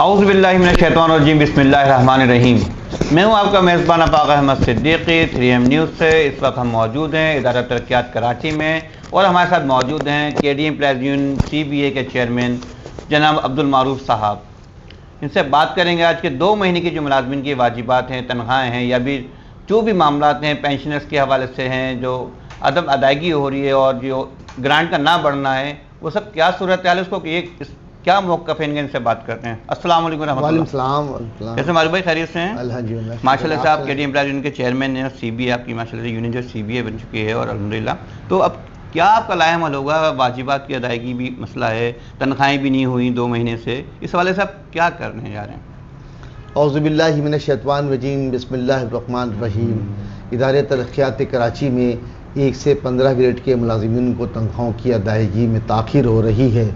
اعوذ باللہ من الشیطان الرجیم، بسم اللہ الرحمن الرحیم۔ میں ہوں آپ کا میزبان افاق احمد صدیقی 3M نیوز سے۔ اس وقت ہم موجود ہیں ادارہ ترقیات کراچی میں، اور ہمارے ساتھ موجود ہیں KD امپلائیز یونین CBA کے چیئرمین جناب عبدالمعروف صاحب۔ ان سے بات کریں گے آج کے 2 مہینے کی جو ملازمین کی واجبات ہیں، تنخواہیں ہیں، یا بھی جو بھی معاملات ہیں پینشنرز کے حوالے سے ہیں، جو عدم ادائیگی ہو رہی ہے اور جو گرانٹ کا نہ بڑھنا ہے، وہ سب کیا صورتحال ہے، اس کو کیا موقف ہے، ان سے بات کرتے ہیں۔ السلام علیکم ورحمۃ اللہ۔ وعلیکم السلام۔ کیسے مالک بھائی، خیریت سے ہیں؟ الحمدللہ ماشاء اللہ سے آپ KD امپلائیز یونین کے چیئرمین ہیں، CBA آپ کی ماشاء اللہ سے یونین جو CBA بن چکی ہے، اور الحمدللہ تو اب کیا آپ کا لائحہ عمل ہوگا؟ واجبات کی ادائیگی بھی مسئلہ ہے، تنخواہیں بھی نہیں ہوئیں 2 مہینے سے، اس حوالے سے آپ کیا کرنے جا رہے ہیں؟ اعوذ باللہ من الشیطان الرجیم، بسم اللہ الرحمن الرحیم۔ ادارہ ترقیات کراچی میں 1 سے 15 گریڈ کے ملازمین کو تنخواہوں کی ادائیگی میں تاخیر ہو رہی ہے۔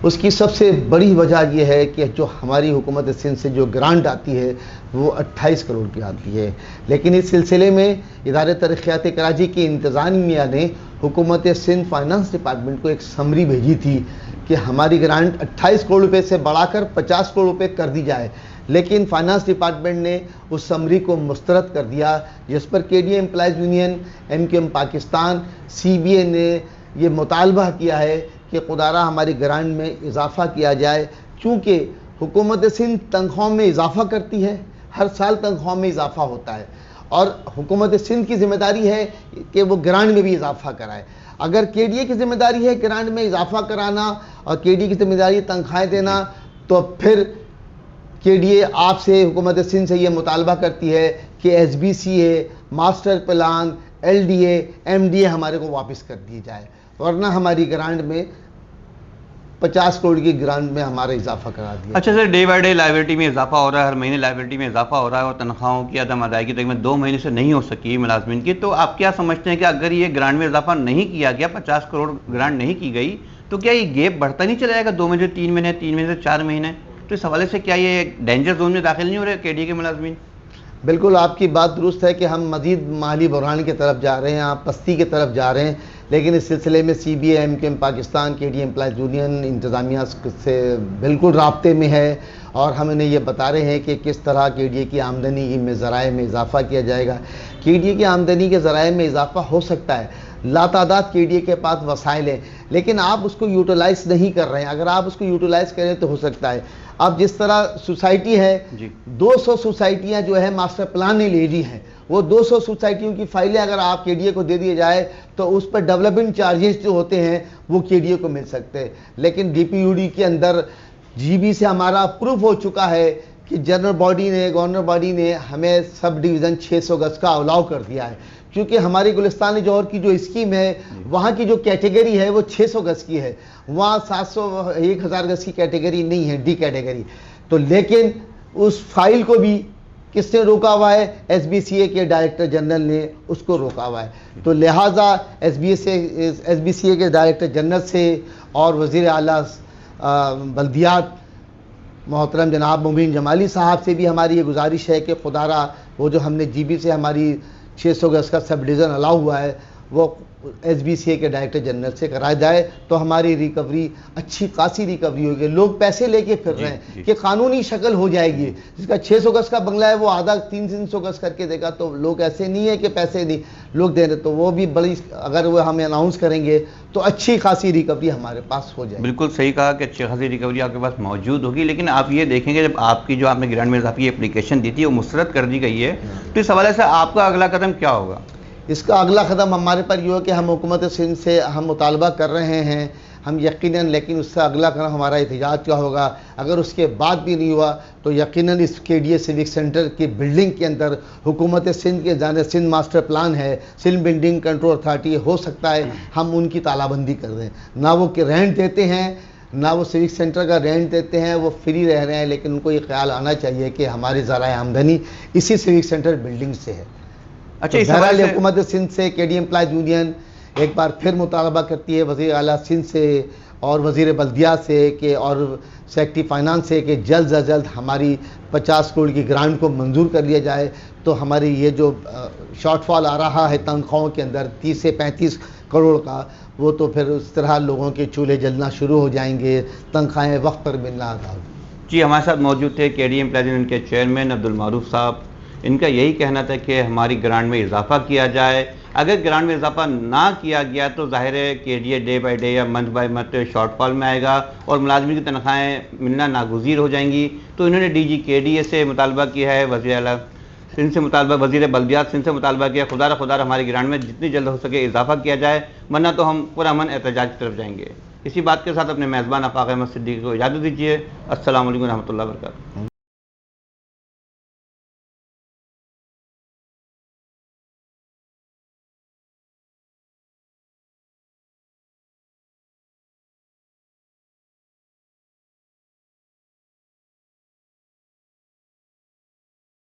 اس کی سب سے بڑی وجہ یہ ہے کہ جو ہماری حکومت سندھ سے جو گرانٹ آتی ہے وہ 28 کروڑ کی آتی ہے، لیکن اس سلسلے میں ادارہ ترقیات کراچی کی انتظامیہ نے حکومت سندھ فائنانس ڈپارٹمنٹ کو ایک سمری بھیجی تھی کہ ہماری گرانٹ 28 کروڑ روپے سے بڑھا کر 50 کروڑ روپے کر دی جائے، لیکن فائنانس ڈپارٹمنٹ نے اس سمری کو مسترد کر دیا، جس پر KD employees union, MKM Pakistan, CBA نے یہ مطالبہ کیا ہے کہ خدارہ ہماری گرانٹ میں اضافہ کیا جائے، چونکہ حکومت سندھ تنخواہوں میں اضافہ کرتی ہے، ہر سال تنخواہوں میں اضافہ ہوتا ہے، اور حکومت سندھ کی ذمہ داری ہے کہ وہ گرانٹ میں بھی اضافہ کرائے۔ اگر KDA کی ذمہ داری ہے گرانٹ میں اضافہ کرانا اور KDA کی ذمہ داری تنخواہیں دینا، تو پھر KDA آپ سے، حکومت سندھ سے یہ مطالبہ کرتی ہے کہ SBCA، master plan, LDA، MDA ہمارے کو واپس کر دی جائے، ورنہ ہماری گرانٹ میں 50 کروڑ کی گرانٹ میں ہمارا اضافہ کرا دیا۔ اچھا سر، ڈے بائی ڈے لائبلٹی میں اضافہ ہو رہا ہے، ہر مہینے لائبلٹی میں اضافہ ہو رہا ہے، اور تنخواہوں کی عدم ادائیگی تقریباً 2 مہینے سے نہیں ہو سکی ملازمین کی، تو آپ کیا سمجھتے ہیں کہ اگر یہ گرانٹ میں اضافہ نہیں کیا گیا، 50 کروڑ گرانٹ نہیں کی گئی، تو کیا یہ گیپ بڑھتا نہیں چلا جائے گا؟ 2 مہینے سے 3 مہینے، 3 مہینے سے 4 مہینے، تو اس حوالے سے کیا یہ ڈینجر زون میں داخل نہیں ہو رہے KDA کے ملازمین؟ بالکل آپ کی بات درست ہے کہ ہم مزید مالی بحران کی طرف جا رہے ہیں، آپ پستی کی طرف جا رہے ہیں، لیکن اس سلسلے میں CBA، MKM Pakistan, KD employees union انتظامیہ سے بالکل رابطے میں ہے، اور ہم انہیں یہ بتا رہے ہیں کہ کس طرح KDA کی آمدنی میں ذرائع میں اضافہ کیا جائے گا۔ KDA کی آمدنی کے ذرائع میں اضافہ ہو سکتا ہے، لاتعداد KDA کے پاس وسائل ہیں، لیکن آپ اس کو یوٹیلائز نہیں کر رہے ہیں۔ اگر آپ اس کو یوٹیلائز کریں تو ہو سکتا ہے، اب جس طرح سوسائٹی ہے، 200 سوسائٹیاں جو ہے ماسٹر پلان نے لے لی ہیں، وہ 200 سوسائٹیوں کی فائلیں اگر آپ KDA کو دے دیے جائے تو اس پر ڈیولپمنٹ چارجز جو ہوتے ہیں وہ KDA کو مل سکتے ہیں، لیکن DPUD کے اندر GB سے ہمارا پروف ہو چکا ہے کہ گورنر باڈی نے ہمیں سب ڈویژن 600 گز کا الاؤ کر دیا ہے، کیونکہ ہماری گلستان جوہر کی جو اسکیم ہے وہاں کی جو کیٹیگری ہے وہ 600 گز کی ہے، وہاں 1000 گز کی کیٹیگری نہیں ہے، D کیٹیگری۔ تو لیکن اس فائل کو بھی کس نے روکا ہوا ہے؟ SBCA کے ڈائریکٹر جنرل نے اس کو روکا ہوا ہے، تو لہٰذا SBCA کے ڈائریکٹر جنرل سے اور وزیر اعلیٰ بلدیات محترم جناب مبین جمالی صاحب سے بھی ہماری یہ گزارش ہے کہ خدارہ وہ جو ہم نے GB سے ہماری 600 گز کا سب ڈویژن الاؤ ہوا ہے وہ SBCA کے ڈائریکٹر جنرل سے کرایا جائے، تو ہماری ریکوری اچھی خاصی ریکوری ہوگی۔ لوگ پیسے لے کے پھر رہے ہیں کہ قانونی شکل ہو جائے گی، جس کا 600 گز کا بنگلہ ہے وہ آدھا 300 گز کر کے دے گا، تو لوگ ایسے نہیں ہے کہ پیسے نہیں لوگ دے رہے، تو وہ بھی بڑی، اگر وہ ہمیں اناؤنس کریں گے تو اچھی خاصی ریکوری ہمارے پاس ہو جائے گی۔ بالکل صحیح کہا کہ اچھی خاصی ریکوری آپ کے پاس موجود ہوگی، لیکن آپ یہ دیکھیں گے جب آپ کی جو آپ نے گرانٹ میں اضافے کی اپلیکیشن دی تھی وہ مسترد کر دی گئی ہے، تو اس حوالے سے آپ کا اگلا قدم کیا ہوگا؟ اس کا اگلا قدم ہمارے پر یہ ہو کہ ہم حکومت سندھ سے ہم مطالبہ کر رہے ہیں، ہم یقیناً، لیکن اس سے اگلا قدم ہمارا احتجاج کیا ہوگا؟ اگر اس کے بعد بھی نہیں ہوا تو یقیناً اس KDA سیوک سینٹر کی بلڈنگ کے اندر حکومت سندھ کے جانب سندھ ماسٹر پلان ہے، سندھ بلڈنگ کنٹرول اتھارٹی، ہو سکتا ہے ہم ان کی تالہ بندی کر دیں، نہ وہ رینٹ دیتے ہیں، نہ وہ سیوک سینٹر کا رینٹ دیتے ہیں، وہ فری رہ رہے ہیں، لیکن ان کو یہ خیال آنا چاہیے کہ ہماری ذرائع آمدنی اسی سیوک سینٹر بلڈنگ سے ہے۔ اچھا، اس بہرحال حوالے سے حکومت سندھ سے KD امپلائیز یونین ایک بار پھر مطالبہ کرتی ہے وزیر اعلیٰ سندھ سے اور وزیر بلدیات سے کہ، اور سیکٹری فائنانس سے، کہ جلد از جلد ہماری 50 کروڑ کی گرانٹ کو منظور کر لیا جائے، تو ہماری یہ جو شارٹ فال آ رہا ہے تنخواہوں کے اندر 30 سے 35 کروڑ کا، وہ تو پھر اس طرح لوگوں کے چولہے جلنا شروع ہو جائیں گے، تنخواہیں وقت پر ملنا تھا۔ جی ہمارے ساتھ موجود تھے کے ڈی ایم پلیزنٹ کے چیئرمین عبدالمعروف صاحب. ان کا یہی کہنا تھا کہ ہماری گرانٹ میں اضافہ کیا جائے. اگر گرانٹ میں اضافہ نہ کیا گیا تو ظاہر ہے کہ یہ ڈے بائی ڈے یا منتھ بائی منتھ شارٹ فال میں آئے گا اور ملازمین کی تنخواہیں ملنا ناگزیر ہو جائیں گی. تو انہوں نے ڈی جی کے ڈی اے سے مطالبہ کیا ہے, وزیر اعلیٰ سندھ سے مطالبہ, وزیر بلدیات سندھ سے مطالبہ کیا خدا ہماری گرانٹ میں جتنی جلد ہو سکے اضافہ کیا جائے, ورنہ تو ہم پرامن احتجاج کی طرف جائیں گے. اسی بات کے ساتھ اپنے میزبان آفاق احمد صدیقی کو اجازت دیجیے. السلام علیکم ورحمۃ اللہ وبرکاتہ.